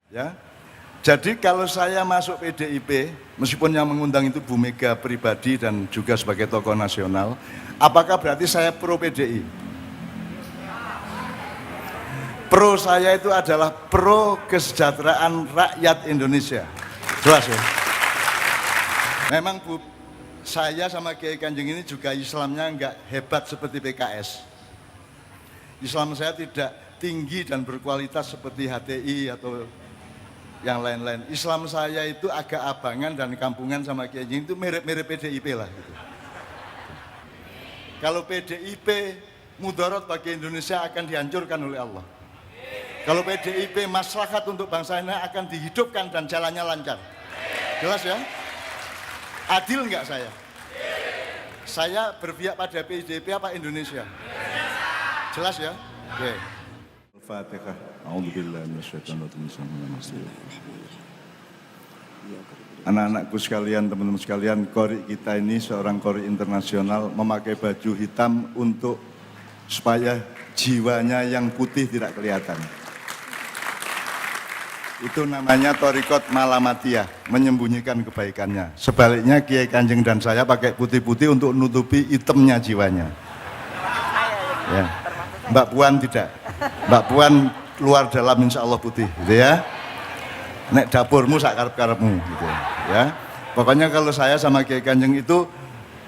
Ya. Jadi kalau saya masuk PDIP, meskipun yang mengundang itu Bu Mega pribadi dan juga sebagai tokoh nasional, apakah berarti saya pro PDI? Pro saya itu adalah pro kesejahteraan rakyat Indonesia. Jelas ya? Memang Bu, saya sama Kiai Kanjeng ini juga Islamnya enggak hebat seperti PKS. Islam saya tidak tinggi dan berkualitas seperti HTI atau yang lain-lain. Islam saya itu agak abangan dan kampungan sama Kiai Kanjeng itu mirip-mirip PDIP lah gitu. Kalau PDIP mudarat bagi Indonesia akan dihancurkan oleh Allah. Kalau PDIP maslahat untuk bangsa ini akan dihidupkan dan jalannya lancar. Jelas ya? Adil enggak saya? Saya berpihak pada PDIP apa Indonesia? Jelas ya? Oke. Al-Fatihah. A'udzubillahi minasyaitonir. Anak-anakku sekalian, teman-teman sekalian, qori kita ini seorang qori internasional memakai baju hitam untuk supaya jiwanya yang putih tidak kelihatan. Itu namanya Thariqat Malamatiyah, menyembunyikan kebaikannya. Sebaliknya Kiai Kanjeng dan saya pakai putih-putih untuk nutupi hitamnya jiwanya. Ya. Mbak Puan tidak. Mbak Puan luar dalam insya Allah putih, gitu ya. Nek dapurmu sak karep-karepmu, gitu ya. Pokoknya kalau saya sama Kiai Kanjeng itu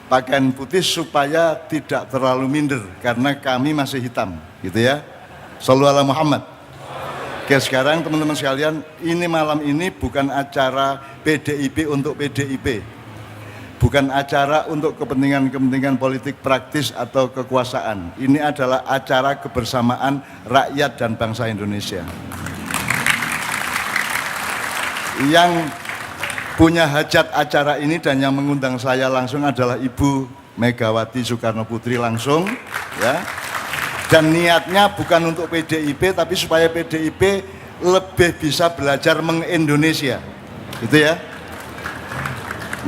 pakaian putih supaya tidak terlalu minder karena kami masih hitam, gitu ya. Shallallahu ala Muhammad. Oke, sekarang teman-teman sekalian, ini malam ini bukan acara PDIP untuk PDIP. Bukan acara untuk kepentingan-kepentingan politik praktis atau kekuasaan. Ini adalah acara kebersamaan rakyat dan bangsa Indonesia. Yang punya hajat acara ini dan yang mengundang saya langsung adalah Ibu Megawati Soekarno Putri langsung, ya. Dan niatnya bukan untuk PDIP, tapi supaya PDIP lebih bisa belajar meng-Indonesia, gitu ya.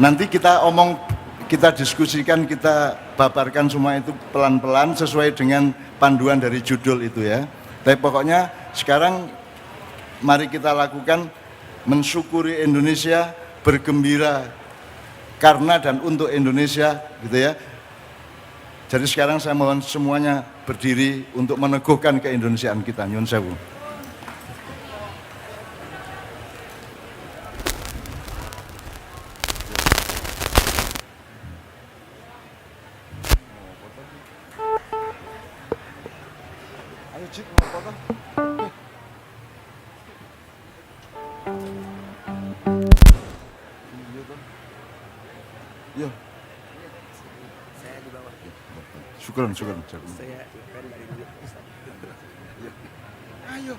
Nanti kita kita diskusikan, kita paparkan semua itu pelan-pelan sesuai dengan panduan dari judul itu ya. Tapi pokoknya sekarang mari kita lakukan mensyukuri Indonesia, bergembira karena dan untuk Indonesia, gitu ya. Jadi sekarang saya mohon semuanya berdiri untuk meneguhkan keindonesiaan kita. Nyun sewu. Ayo Cik, mau foto? Iya. Saya di bawah. Syukuran. Saya kan dari dulu. Ayo.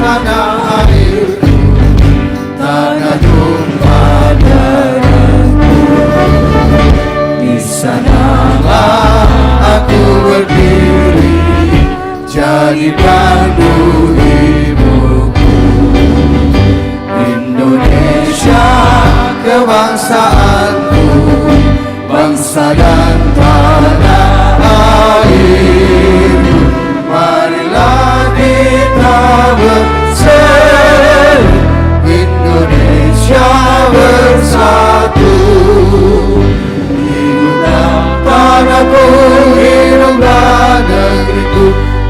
Tanah airku, tanah tumpah darahku, di sanalah aku berdiri, jadi pandu hidupku. Indonesia kebangsaanku, bangsa dan tanah airku. Marilah kita bersatu, Indonesia bersatu. Hiduplah tanahku, hiduplah negeriku,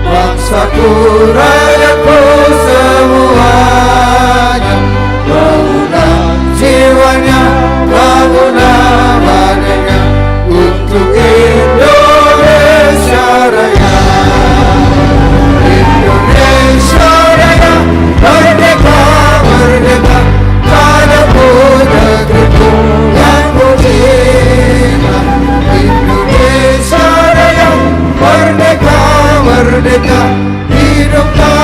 bangsaku, rakyatku semuanya. Bangunlah jiwanya, bangunlah badannya untuk Indonesia Raya. Indonesia Raya, merdeka, merdeka, tanahku, negeriku yang ku cinta. Indonesia Raya, merdeka, merdeka, hiduplah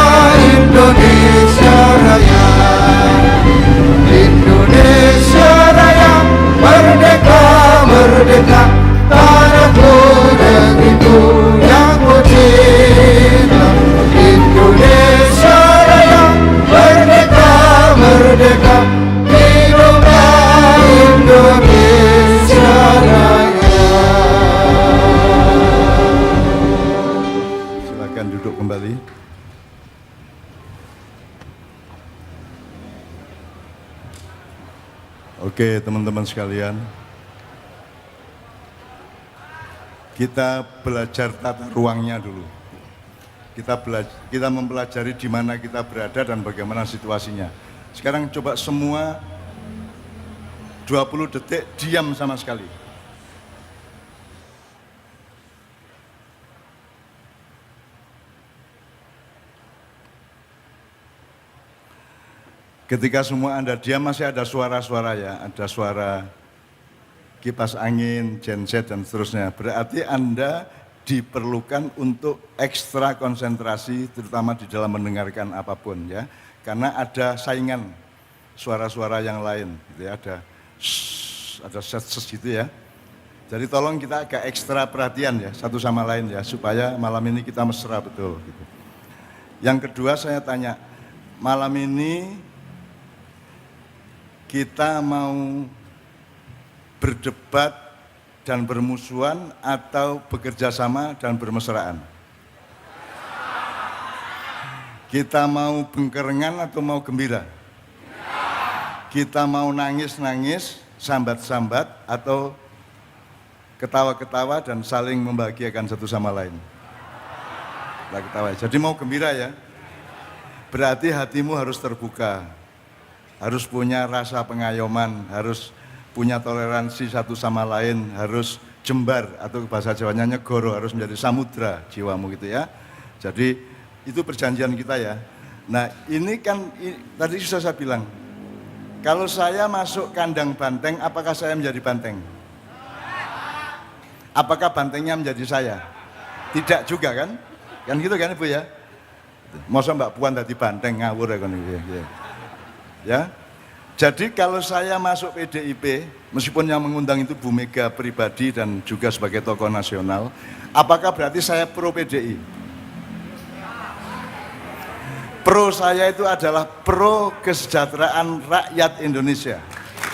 Oke, teman-teman sekalian, kita belajar tata ruangnya dulu. Kita mempelajari di mana kita berada dan bagaimana situasinya. Sekarang coba semua 20 detik diam sama sekali. Ketika semua Anda diam, masih ada suara-suara ya, ada suara kipas angin, genset dan seterusnya. Berarti Anda diperlukan untuk ekstra konsentrasi, terutama di dalam mendengarkan apapun ya. Karena ada saingan suara-suara yang lain, gitu ya. Ada ses gitu ya. Jadi tolong kita agak ekstra perhatian ya, satu sama lain ya, supaya malam ini kita mesra betul. Gitu. Yang kedua saya tanya, malam ini kita mau berdebat dan bermusuhan atau bekerja sama dan bermesraan? Kita mau bengkerengan atau mau gembira? Kita mau nangis-nangis, sambat-sambat atau ketawa-ketawa dan saling membahagiakan satu sama lain? Kita ketawa. Jadi mau gembira ya? Berarti hatimu harus terbuka. Harus punya rasa pengayoman, harus punya toleransi satu sama lain, harus jembar atau bahasa Jawanya nyegoro, harus menjadi samudra jiwamu gitu ya. Jadi itu perjanjian kita ya. Nah ini kan tadi sudah saya bilang, kalau saya masuk kandang banteng, apakah saya menjadi banteng? Apakah bantengnya menjadi saya? Tidak juga kan? Kan gitu kan Ibu ya? Masa Mbak Puan tadi banteng ngawur ya kan ya. Ya, jadi kalau saya masuk PDIP, meskipun yang mengundang itu Bu Mega pribadi dan juga sebagai tokoh nasional, apakah berarti saya pro PDI? Pro saya itu adalah pro kesejahteraan rakyat Indonesia.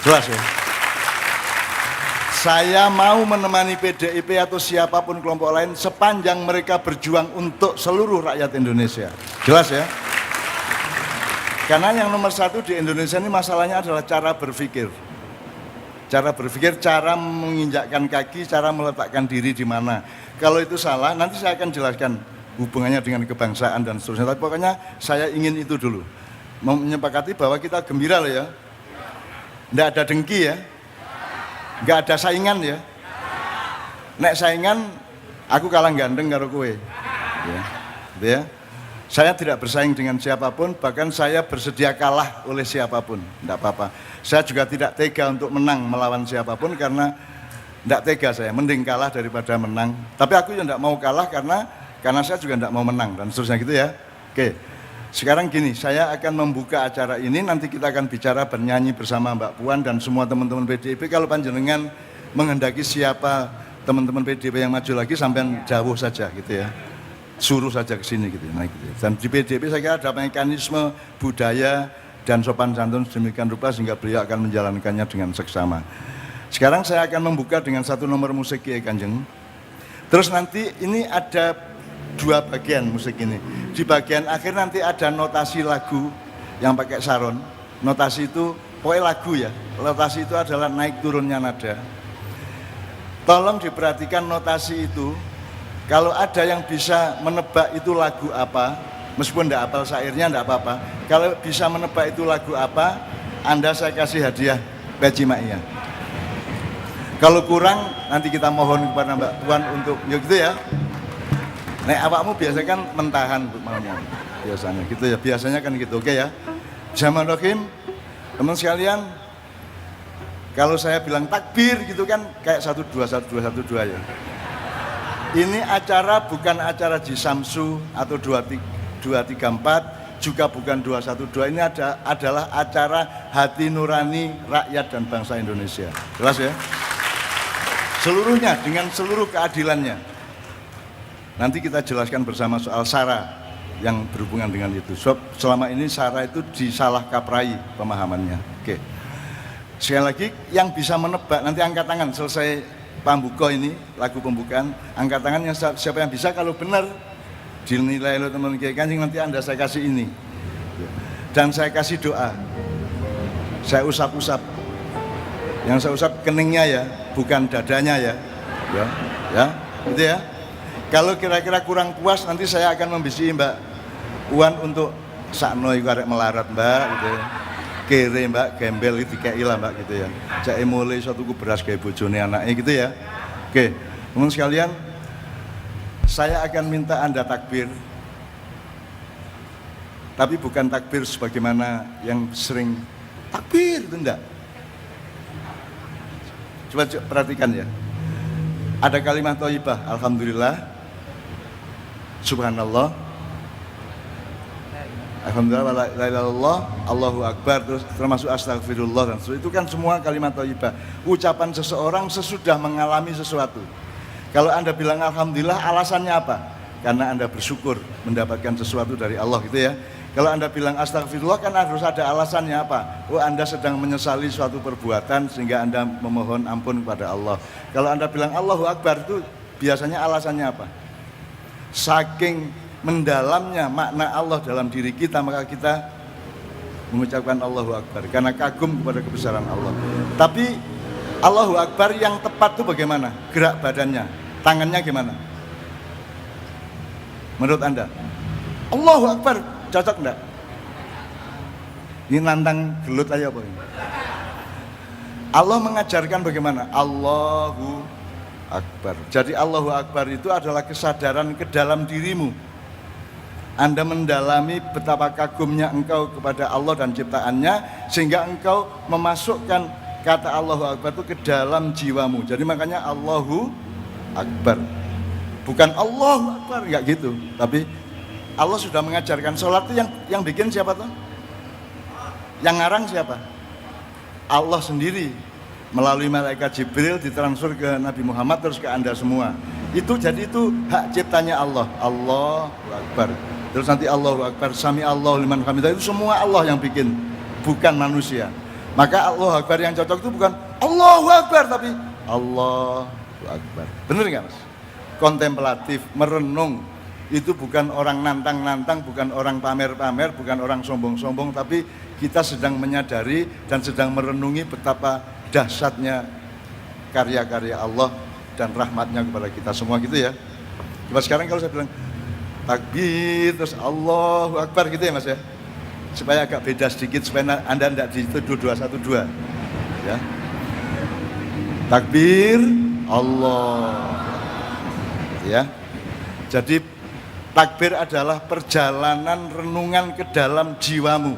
Jelas ya? Saya mau menemani PDIP atau siapapun kelompok lain sepanjang mereka berjuang untuk seluruh rakyat Indonesia. Jelas ya? Karena yang nomor satu di Indonesia ini masalahnya adalah cara berpikir. Cara berpikir, cara menginjakkan kaki, cara meletakkan diri di mana. Kalau itu salah, nanti saya akan jelaskan hubungannya dengan kebangsaan dan seterusnya. Tapi pokoknya saya ingin itu dulu. Menyepakati bahwa kita gembira loh ya. Nggak ada dengki ya. Nggak ada saingan ya. Nek saingan, aku kalah ganteng karo kowe. Ya. Gitu ya. Saya tidak bersaing dengan siapapun, bahkan saya bersedia kalah oleh siapapun, tidak apa-apa. Saya juga tidak tega untuk menang melawan siapapun karena tidak tega saya, mending kalah daripada menang. Tapi aku juga tidak mau kalah karena saya juga tidak mau menang dan seterusnya gitu ya. Oke, sekarang gini, saya akan membuka acara ini, nanti kita akan bicara bernyanyi bersama Mbak Puan dan semua teman-teman PDIP. Kalau panjenengan menghendaki siapa teman-teman PDIP yang maju lagi, sampai jauh saja gitu ya. Suruh saja ke sini gitu, naik gitu. Dan di PDIP saya kira ada mekanisme budaya dan sopan santun sedemikian rupa sehingga beliau akan menjalankannya dengan seksama. Sekarang saya akan membuka dengan satu nomor musik Kiai Kanjeng. Terus nanti ini ada dua bagian musik ini. Di bagian akhir nanti ada notasi lagu yang pakai saron. Notasi itu pokoknya lagu ya. Notasi itu adalah naik turunnya nada. Tolong diperhatikan notasi itu. Kalau ada yang bisa menebak itu lagu apa, meskipun tidak hafal syairnya tidak apa-apa. Kalau bisa menebak itu lagu apa, Anda saya kasih hadiah peci maia. Kalau kurang, nanti kita mohon kepada Mbak Puan untuk, ya gitu ya. Nek awakmu biasanya kan mentahan untuk malamnya, biasanya gitu ya. Biasanya kan gitu, oke ya. Bismillahirrahmanirrahim, teman sekalian. Kalau saya bilang takbir gitu kan kayak 1-2 ya. Ini acara bukan acara Jisamsu atau 234, juga bukan 212. Ini adalah acara hati nurani rakyat dan bangsa Indonesia. Jelas ya? Seluruhnya dengan seluruh keadilannya. Nanti kita jelaskan bersama soal SARA yang berhubungan dengan itu. Sebab selama ini SARA itu disalah kaprai pemahamannya. Oke. Sekali lagi yang bisa menebak, nanti angkat tangan selesai pambuka ini, lagu pembukaan, angkat tangan yang siapa yang bisa, kalau benar dinilai oleh teman Kiai Kanjeng, nanti Anda saya kasih ini. Dan saya kasih doa. Saya usap-usap. Yang saya usap keningnya ya, bukan dadanya ya. Ya, gitu ya. Kalau kira-kira kurang puas nanti saya akan membisi Mbak Puan untuk sakno iku arek melarat Mbak gitu ya. Kere Mbak, gembel itu dikei lah Mbak gitu ya. Jake mulai suatu beras kayak bojone anaknya gitu ya. Oke, teman sekalian, saya akan minta Anda takbir. Tapi bukan takbir sebagaimana yang sering takbir itu enggak. Coba perhatikan ya. Ada kalimat thayyibah, alhamdulillah, subhanallah, alhamdulillah, la ilaha illallah, Allahu akbar, terus termasuk astagfirullah dan seterusnya. Itu kan semua kalimat thayyibah. Ucapan seseorang sesudah mengalami sesuatu. Kalau Anda bilang alhamdulillah, alasannya apa? Karena Anda bersyukur mendapatkan sesuatu dari Allah gitu ya. Kalau Anda bilang astagfirullah kan harus ada alasannya apa? Oh, Anda sedang menyesali suatu perbuatan sehingga Anda memohon ampun kepada Allah. Kalau Anda bilang Allahu Akbar itu biasanya alasannya apa? Saking mendalamnya makna Allah dalam diri kita, maka kita mengucapkan Allahu Akbar karena kagum kepada kebesaran Allah. Tapi Allahu Akbar yang tepat itu bagaimana? Gerak badannya, tangannya gimana? Menurut Anda? Allahu Akbar cocok enggak? Ini nantang gelut aja apa ini? Allah mengajarkan bagaimana? Allahu Akbar. Jadi Allahu Akbar itu adalah kesadaran ke dalam dirimu. Anda mendalami betapa kagumnya engkau kepada Allah dan ciptaannya, sehingga engkau memasukkan kata Allahu Akbar itu ke dalam jiwamu. Jadi makanya Allahu Akbar. Bukan Allahu Akbar, enggak gitu. Tapi Allah sudah mengajarkan. Sholat itu yang bikin siapa tuh? Yang ngarang siapa? Allah sendiri melalui malaikat Jibril ditransfer ke Nabi Muhammad terus ke Anda semua. Itu jadi itu hak ciptanya Allah. Allahu Akbar. Terus nanti Allahu Akbar, sami Allahu liman hamidah, itu semua Allah yang bikin, bukan manusia. Maka Allahu Akbar yang cocok itu bukan Allahu Akbar tapi Allahu Akbar. Benar nggak Mas? Kontemplatif, merenung. Itu bukan orang nantang-nantang, bukan orang pamer-pamer, bukan orang sombong-sombong, tapi kita sedang menyadari dan sedang merenungi betapa dahsyatnya karya-karya Allah dan rahmatnya kepada kita semua gitu ya. Coba sekarang kalau saya bilang takbir terus Allahu Akbar gitu ya Mas ya, supaya agak beda sedikit supaya Anda tidak dituduh 212 ya. Takbir Allah ya. Jadi takbir adalah perjalanan renungan ke dalam jiwamu,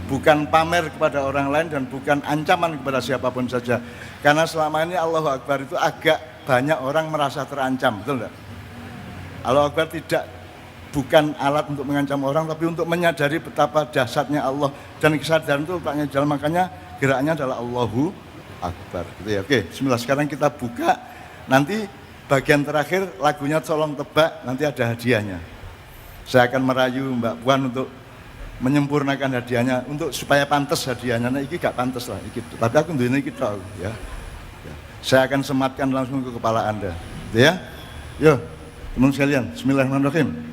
bukan pamer kepada orang lain dan bukan ancaman kepada siapapun saja. Karena selama ini Allahu Akbar itu agak banyak orang merasa terancam, betul enggak? Allahu Akbar bukan alat untuk mengancam orang, tapi untuk menyadari betapa dahsyatnya Allah, dan kesadaran itu letaknya jalan, makanya geraknya adalah Allahu Akbar gitu ya. Oke, bismillah, sekarang kita buka. Nanti bagian terakhir lagunya tolong tebak, nanti ada hadiahnya. Saya akan merayu Mbak Puan untuk menyempurnakan hadiahnya, untuk supaya pantas hadiahnya. Nah, ini gak pantas lah, tapi aku dunia ini kita ya. Saya akan sematkan langsung ke kepala Anda, ya. Yo, teman sekalian, bismillahirrahmanirrahim.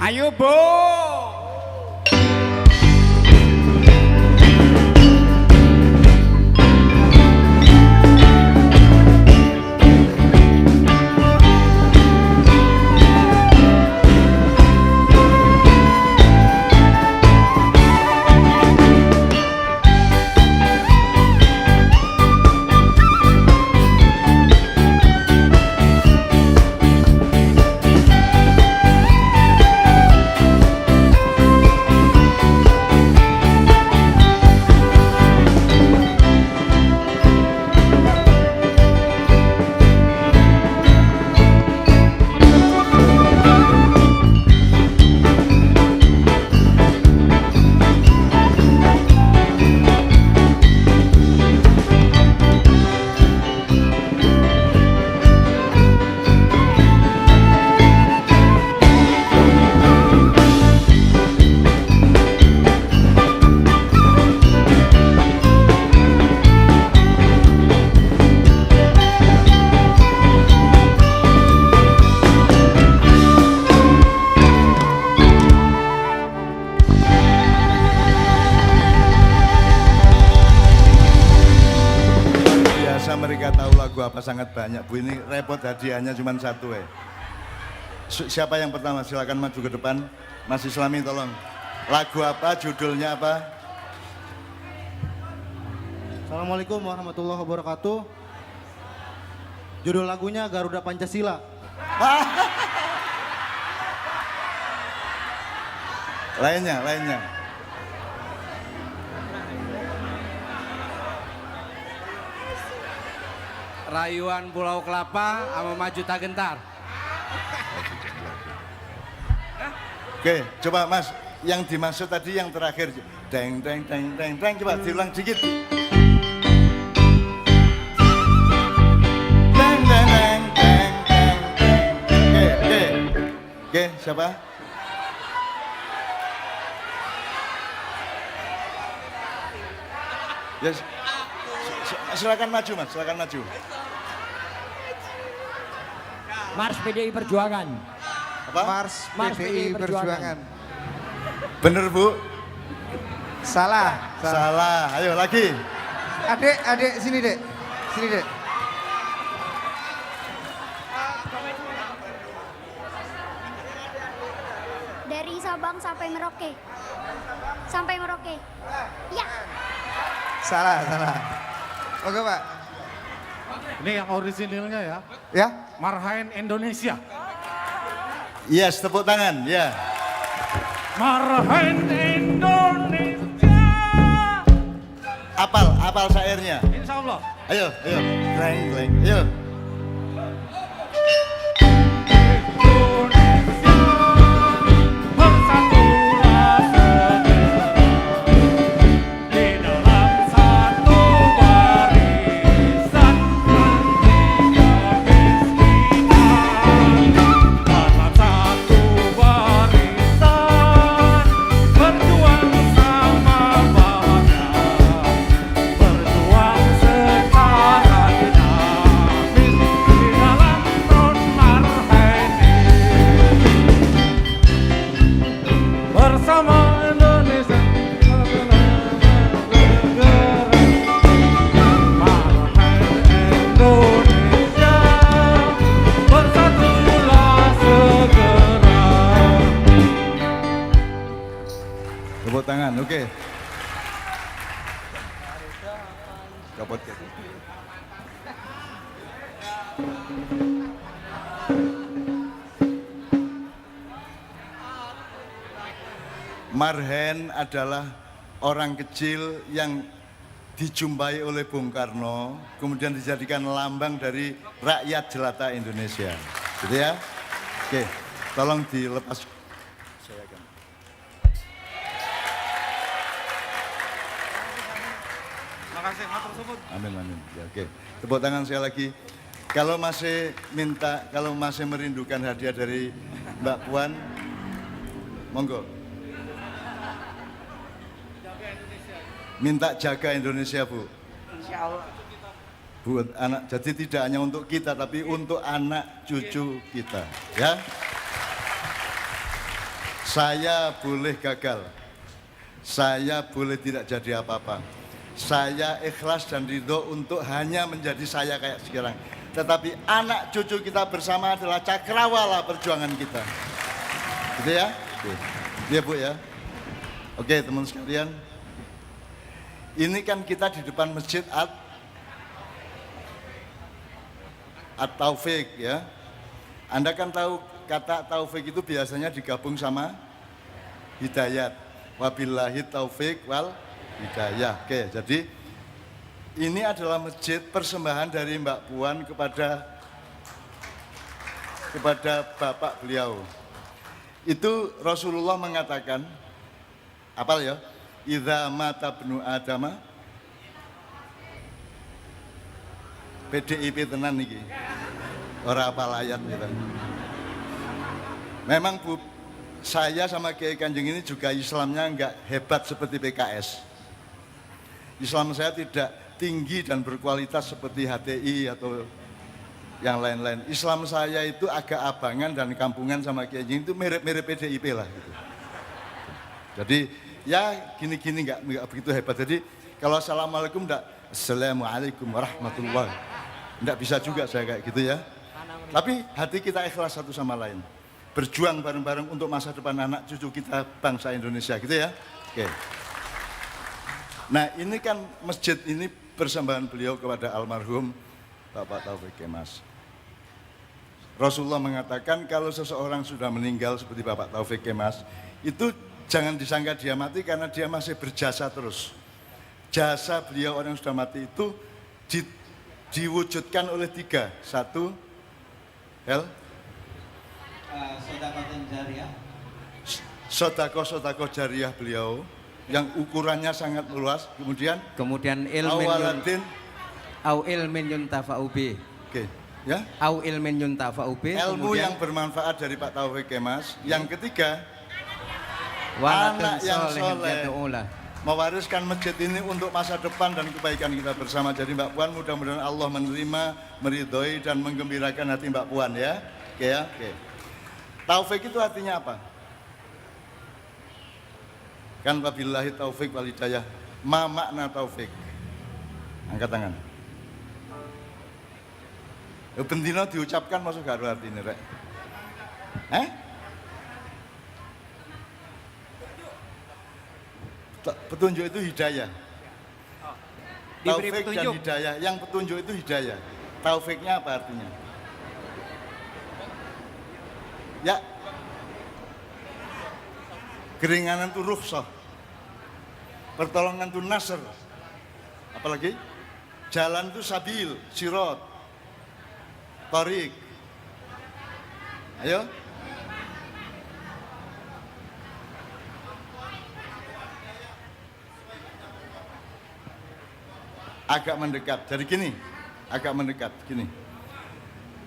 Ayo, Bu. Mereka tahu lagu apa sangat banyak Bu, ini repot hadiahnya cuma satu ya. Siapa yang pertama? Silakan maju ke depan. Mas Islami tolong. Lagu apa, judulnya apa? Assalamualaikum warahmatullahi wabarakatuh. Judul lagunya Garuda Pancasila. Lainnya. Rayuan Pulau Kelapa sama Maju Tak Gentar. Oke, coba Mas, yang dimaksud tadi yang terakhir. Deng, coba diulang dikit. Deng. Oke, siapa? Yes. Silakan maju Mas, silakan maju. Mars PDI Perjuangan. Apa? Mars PDI Perjuangan. Bener Bu? Salah. Salah. Ayo lagi. Adik, sini dek. Dari Sabang sampai Merauke. Ya. Salah. Oke Pak. Ini yang orisinilnya ya. Ya. Marhaen Indonesia. Yes, tepuk tangan. Ya. Marhaen Indonesia. Apal syairnya. Insya Allah. Ayo. Gleng. Ayo. Tepuk tangan, oke. Kapot ya. Marhaen adalah orang kecil yang dijumpai oleh Bung Karno, kemudian dijadikan lambang dari rakyat jelata Indonesia. Gitu ya? Oke, tolong dilepas. saya akan. Makasih, matur suwun. Amin, amin. Ya, oke. Tepuk tangan saya lagi. Kalau masih merindukan hadiah dari Mbak Puan, monggo. Minta jaga Indonesia, Bu. Insya Allah. Bu, anak. Jadi tidak hanya untuk kita, tapi untuk anak cucu kita, ya. Saya boleh gagal, saya boleh tidak jadi apa-apa. Saya ikhlas dan ridho untuk hanya menjadi saya kayak sekarang. Tetapi anak cucu kita bersama adalah cakrawala perjuangan kita. Gitu ya? Oke. Iya Bu ya. Oke teman sekalian. Ini kan kita di depan masjid At-Taufik ya. Anda kan tahu kata taufik itu biasanya digabung sama hidayat. Wabillahi taufik wal hidayah. Oke, jadi ini adalah masjid persembahan dari Mbak Puan kepada bapak beliau. Itu Rasulullah mengatakan, apal ya? Idza mata bnu adama PDIP tenan niki. Ora apal ayat gitu. Memang Bu, saya sama Kiai Kanjeng ini juga Islamnya enggak hebat seperti PKS. Islam saya tidak tinggi dan berkualitas seperti HTI atau yang lain-lain. Islam saya itu agak abangan dan kampungan sama Kiai Kanjeng itu mirip-mirip PDIP lah gitu. Jadi ya gini-gini enggak begitu hebat. Jadi kalau assalamualaikum enggak, assalamualaikum warahmatullahi. Enggak bisa juga saya kayak gitu ya. Tapi hati kita ikhlas satu sama lain. Berjuang bareng-bareng untuk masa depan anak cucu kita bangsa Indonesia gitu ya. Oke. Nah ini kan masjid ini persembahan beliau kepada almarhum Bapak Taufik Kemas. Rasulullah mengatakan kalau seseorang sudah meninggal seperti Bapak Taufik Kemas, itu jangan disangka dia mati karena dia masih berjasa terus. Jasa beliau orang yang sudah mati itu diwujudkan oleh 3. 1, Sodako jariah beliau yang ukurannya sangat luas. Kemudian ilmin yuntafa'u bi. Oke, ya. Au ilmin yuntafa'u bi. Ilmu yang bermanfaat dari Pak Taufik Kemas. Yang ketiga, Walatun anak yang sholihin soleh yad'ulah. mewariskan masjid ini untuk masa depan dan kebaikan kita bersama. Jadi Mbak Puan mudah-mudahan Allah menerima, meridhoi dan menggembirakan hati Mbak Puan ya. Oke ya, oke. Taufik itu artinya apa? Kan wabillahi taufik wal hidayah. Ma makna taufik? Angkat tangan. Bendino diucapkan masuk gak artinya rek? Petunjuk itu hidayah. Taufik dan hidayah. Yang petunjuk itu hidayah. Taufiknya apa artinya? Ya. Keringanan itu rukhsah. Pertolongan itu nasr. Apalagi? Jalan itu sabil, sirat, tariq. Ayo. Agak mendekat. Jadi gini, agak mendekat gini.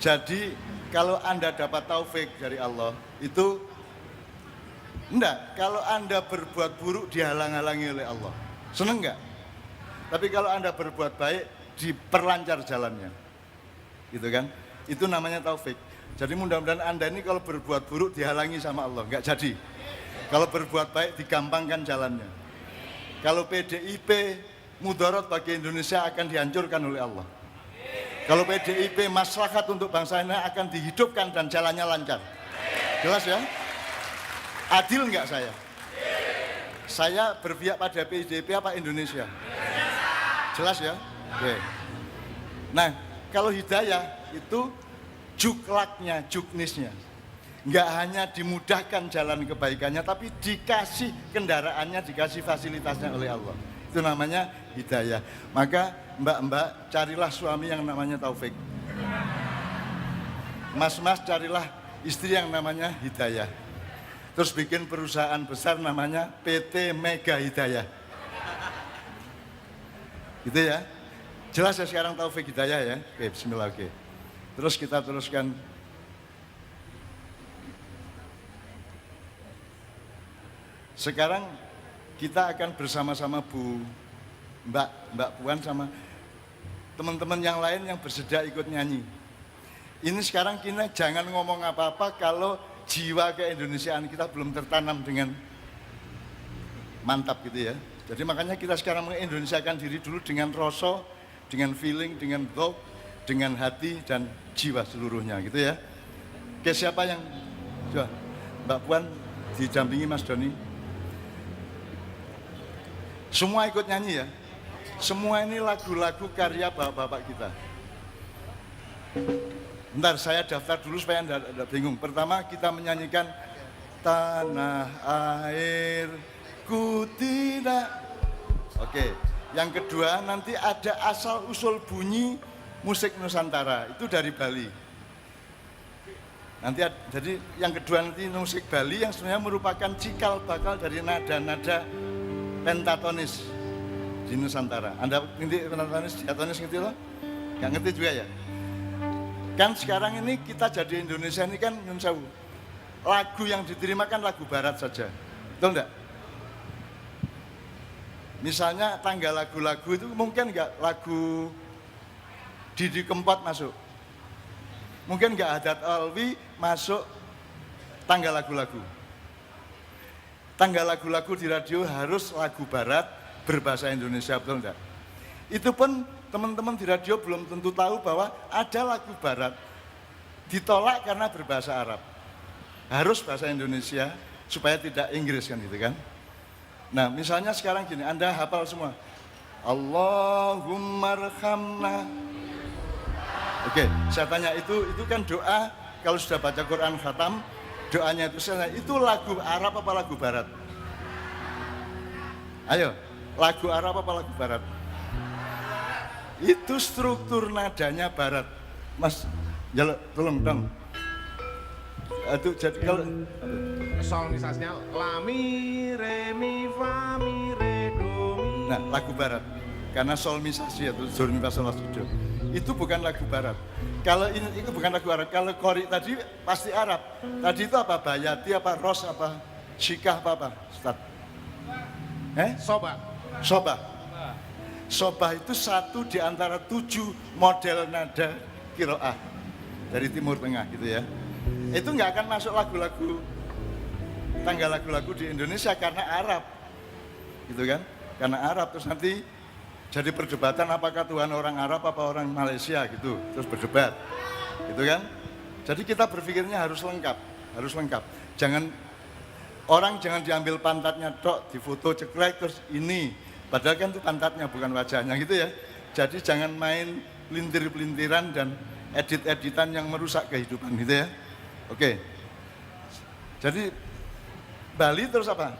Jadi kalau Anda dapat taufik dari Allah itu enggak, kalau Anda berbuat buruk dihalang-halangi oleh Allah. Seneng enggak? Tapi kalau Anda berbuat baik diperlancar jalannya. Gitu kan? Itu namanya taufik. Jadi mudah-mudahan Anda ini kalau berbuat buruk dihalangi sama Allah, enggak jadi. Kalau berbuat baik digampangkan jalannya. Kalau PDIP mudarat bagi Indonesia akan dihancurkan oleh Allah. Kalau PDIP maslahat untuk bangsa ini akan dihidupkan dan jalannya lancar. Jelas ya? Adil enggak saya? Saya berpihak pada PDIP apa Indonesia? Jelas ya? Oke. Nah, kalau hidayah itu juklaknya, juknisnya. Enggak hanya dimudahkan jalan kebaikannya, tapi dikasih kendaraannya, dikasih fasilitasnya oleh Allah. Itu namanya hidayah. Maka mbak-mbak carilah suami yang namanya taufik. Mas-mas carilah istri yang namanya hidayah. Terus bikin perusahaan besar namanya PT Mega Hidayah. Gitu ya. Jelas ya sekarang Taufik Hidayah ya. Oke, bismillah, oke. Terus kita teruskan. Sekarang kita akan bersama-sama Mbak Puan sama teman-teman yang lain yang bersedia ikut nyanyi. Ini sekarang kita jangan ngomong apa-apa kalau jiwa keindonesiaan kita belum tertanam dengan mantap gitu ya. Jadi makanya kita sekarang mengindonesiakan diri dulu dengan rasa, dengan feeling, dengan thought, dengan hati dan jiwa seluruhnya gitu ya. Oke, siapa yang coba Mbak Puan didampingi Mas Doni. Semua ikut nyanyi ya. Semua ini lagu-lagu karya bapak-bapak kita. Bentar, saya daftar dulu supaya Anda bingung. Pertama kita menyanyikan Tanah Airku Tidak. Oke, yang kedua nanti ada asal usul bunyi musik Nusantara, itu dari Bali. Nanti jadi yang kedua nanti musik Bali yang sebenarnya merupakan cikal bakal dari nada-nada pentatonis di Nusantara. Anda ngerti pentatonis, diatonis ngerti loh? Nggak ngerti juga ya? Kan sekarang ini kita jadi Indonesia ini kan nyun sewu. Lagu yang diterima kan lagu barat saja. Betul enggak? Misalnya tanggal lagu-lagu itu mungkin enggak lagu Didi Kempot masuk. Mungkin enggak Haddad Alwi masuk tanggal lagu-lagu. Tanggal lagu-lagu di radio harus lagu barat berbahasa Indonesia, betul enggak? Itu pun teman-teman di radio belum tentu tahu bahwa ada lagu barat ditolak karena berbahasa Arab. Harus bahasa Indonesia supaya tidak Inggris kan gitu kan. Nah misalnya sekarang gini, Anda hafal semua. Allahumma arhamna. Oke, saya tanya itu kan doa kalau sudah baca Quran khatam, doanya itu lagu Arab apa lagu barat? Ayo, lagu Arab apa lagu barat? Itu struktur nadanya barat. Mas, jaluk tolong dong. Itu jadi kalau Solmisasinya la mi re mi fa mi re do mi. nah, lagu barat. Karena solmisasi itu do mi fa sol la si do. Itu bukan lagu barat. Kalau ini itu bukan lagu Arab. Kalau Qori tadi pasti Arab. Tadi itu apa? Bayati apa Ros apa Syikah apa Ustaz? Soba. Sobah. Sobah itu satu di antara 7 model nada kiroah dari Timur Tengah gitu ya. Itu nggak akan masuk lagu-lagu, tanggal lagu-lagu di Indonesia karena Arab, gitu kan? Karena Arab terus nanti jadi perdebatan apakah Tuhan orang Arab apa orang Malaysia gitu, terus berdebat, gitu kan? Jadi kita berpikirnya harus lengkap, harus lengkap. Orang jangan diambil pantatnya dok, difoto ceklek terus ini. Padahal kan itu pantatnya bukan wajahnya gitu ya. Jadi jangan main pelintir-pelintiran dan edit-editan yang merusak kehidupan gitu ya. Oke. Jadi Bali terus apa?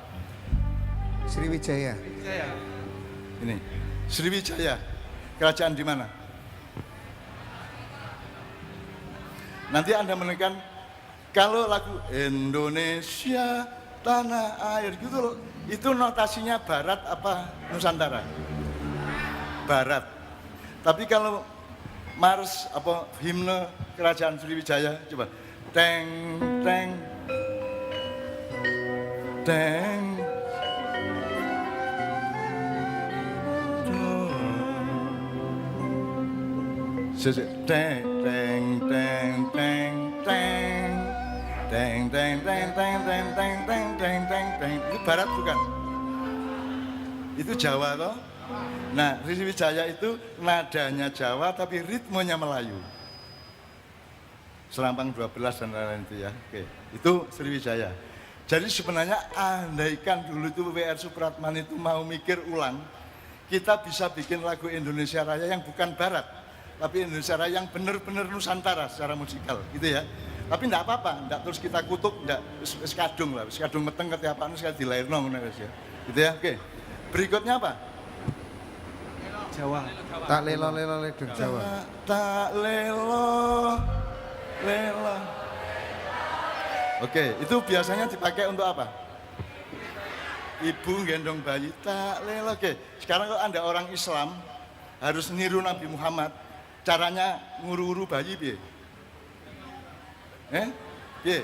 Sriwijaya. Ini. Sriwijaya. Kerajaan di mana? Nanti Anda menekan kalau lagu Indonesia tanah air gitu loh. Itu notasinya barat apa Nusantara? Barat. Tapi kalau Mars apa himne kerajaan Sriwijaya coba teng teng teng teng teng teng teng teng teng teng teng teng teng teng teng teng teng teng. Itu barat bukan? Itu Jawa toh? Nah, Sriwijaya itu nadanya Jawa tapi ritmenya Melayu. Selampang 12 dan lain-lain itu ya. Oke, itu Sriwijaya. Jadi sebenarnya andaikan dulu itu W.R. Supratman itu mau mikir ulang, kita bisa bikin lagu Indonesia Raya yang bukan barat, tapi Indonesia Raya yang benar-benar Nusantara secara musikal, gitu ya. Tapi enggak apa-apa, enggak terus kita kutuk, enggak sekadung lah, sekadung meteng ketiapaan sekali dilairno ngono ya. Gitu ya. Oke. Berikutnya apa? Jawa. Tak lelo-lelo ledung Jawa. Tak lelo lelo. Oke, itu biasanya dipakai untuk apa? Ibu gendong bayi, tak lelo. Oke, sekarang kalau Anda orang Islam, harus niru Nabi Muhammad, caranya nguru-nguru bayi, piye? Piye?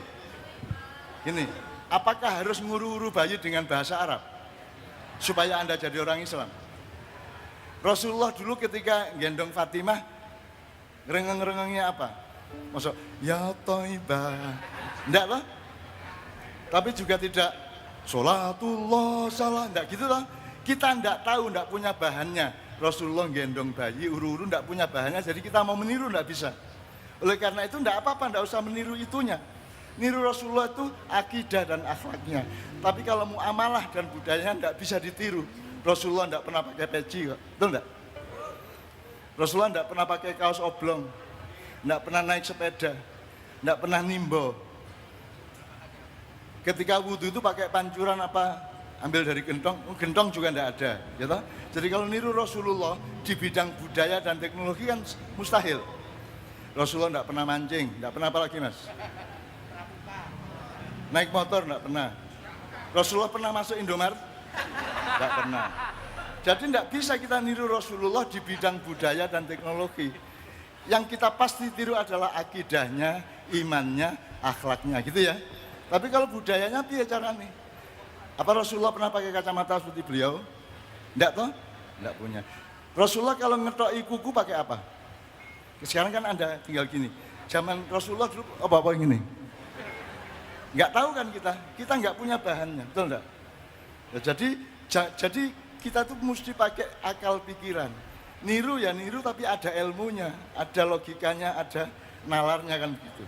Gini, apakah harus nguru-nguru bayi dengan bahasa Arab? Supaya Anda jadi orang Islam. Rasulullah dulu ketika gendong Fatimah, rengeng-rengengnya apa? Maksud, ya Thaibah. Enggak lah. Tapi juga tidak sholatullah salah, enggak gitu lah. Kita enggak tahu, enggak punya bahannya. Rasulullah gendong bayi, uru-uru enggak punya bahannya, jadi kita mau meniru enggak bisa. Oleh karena itu enggak apa-apa, enggak usah meniru itunya. Niru Rasulullah itu akidah dan akhlaknya. Tapi kalau muamalah dan budayanya enggak bisa ditiru. Rasulullah enggak pernah pakai peci kok, betul enggak? Rasulullah enggak pernah pakai kaos oblong, enggak pernah naik sepeda, enggak pernah nimbo. Ketika wudhu itu pakai pancuran apa? Ambil dari gentong, gentong juga enggak ada, gitu. Jadi kalau niru Rasulullah di bidang budaya dan teknologi kan mustahil. Rasulullah enggak pernah mancing, enggak pernah apa lagi mas? Naik motor enggak pernah. Rasulullah pernah masuk Indomaret? Enggak pernah. Jadi enggak bisa kita niru Rasulullah di bidang budaya dan teknologi. Yang kita pasti tiru adalah akidahnya, imannya, akhlaknya, gitu ya. Tapi kalau budayanya piye caranya? Apa Rasulullah pernah pakai kacamata seperti beliau? Enggak toh? Enggak punya. Rasulullah kalau ngetoki kuku pakai apa? Sekarang kan Anda tinggal gini. Zaman Rasulullah dulu apa gini? Enggak tahu kan kita enggak punya bahannya, betul enggak? Ya, jadi kita tuh mesti pakai akal pikiran. Niru ya niru tapi ada ilmunya, ada logikanya, ada nalarnya kan gitu.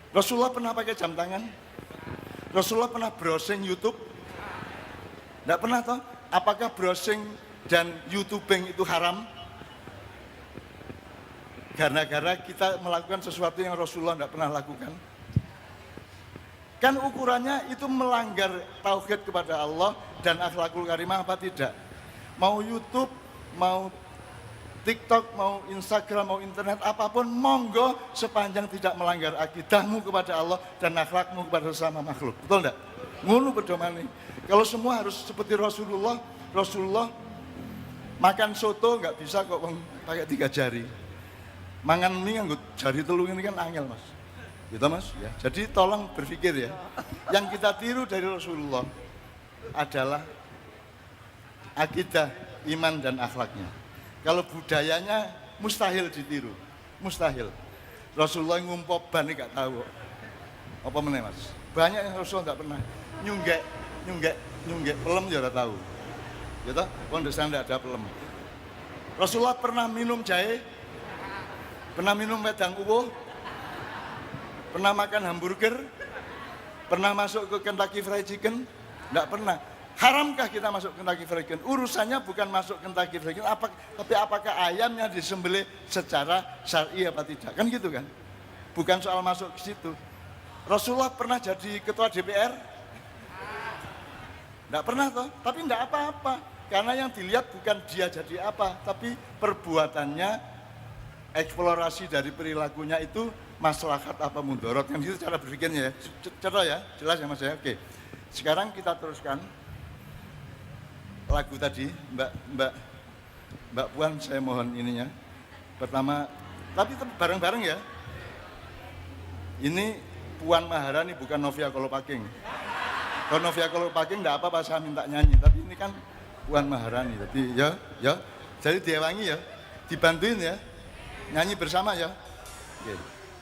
Rasulullah pernah pakai jam tangan? Rasulullah pernah browsing YouTube? Enggak pernah toh? Apakah browsing dan YouTubing itu haram? Gara-gara kita melakukan sesuatu yang Rasulullah enggak pernah lakukan. Kan ukurannya itu melanggar tauhid kepada Allah dan akhlakul karimah apa tidak? Mau YouTube, mau TikTok, mau Instagram, mau internet, apapun monggo sepanjang tidak melanggar akidahmu kepada Allah dan akhlakmu kepada sesama makhluk. Betul enggak? Ngono pedomane. Kalau semua harus seperti Rasulullah makan soto enggak bisa kok pakai 3 jari. Mangan mie nganggo jari telu ini kan angel, Mas. Gitu mas, ya. Jadi tolong berpikir ya. Yang kita tiru dari Rasulullah adalah akidah, iman dan akhlaknya. Kalau budayanya mustahil ditiru, mustahil. Rasulullah ngumpul ban nggak tahu. Apa meneh mas? Banyak yang Rasulullah nggak pernah nyunggek pelem ya udah tahu. Gitu, wong desa nggak ada pelem. Rasulullah pernah minum jahe, pernah minum wedang uwuh. Pernah makan hamburger? Pernah masuk ke Kentucky Fried Chicken? Enggak pernah. Haramkah kita masuk Kentucky Fried Chicken? Urusannya bukan masuk Kentucky Fried Chicken, tapi apakah ayamnya disembelih secara syar'i apa tidak? Kan gitu kan? Bukan soal masuk ke situ. Rasulullah pernah jadi ketua DPR? Enggak pernah toh, tapi enggak apa-apa. Karena yang dilihat bukan dia jadi apa, tapi perbuatannya, eksplorasi dari perilakunya itu maslahat apa mundorot, kan itu cara berpikirnya ya. Contoh ya, jelas ya mas ya. Oke, sekarang kita teruskan lagu tadi. Mbak Puan, saya mohon ininya. Pertama, tapi bareng-bareng ya. Ini Puan Maharani bukan Novia Kolopaking. Kalau Novia Kolopaking enggak apa-apa saya minta nyanyi, tapi ini kan Puan Maharani. Jadi ya. Jadi diawangi ya, dibantuin ya. Nyanyi bersama ya.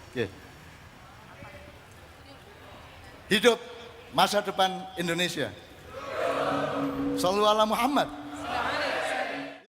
Oke. Hidup masa depan Indonesia. Shallallahu ala Muhammad.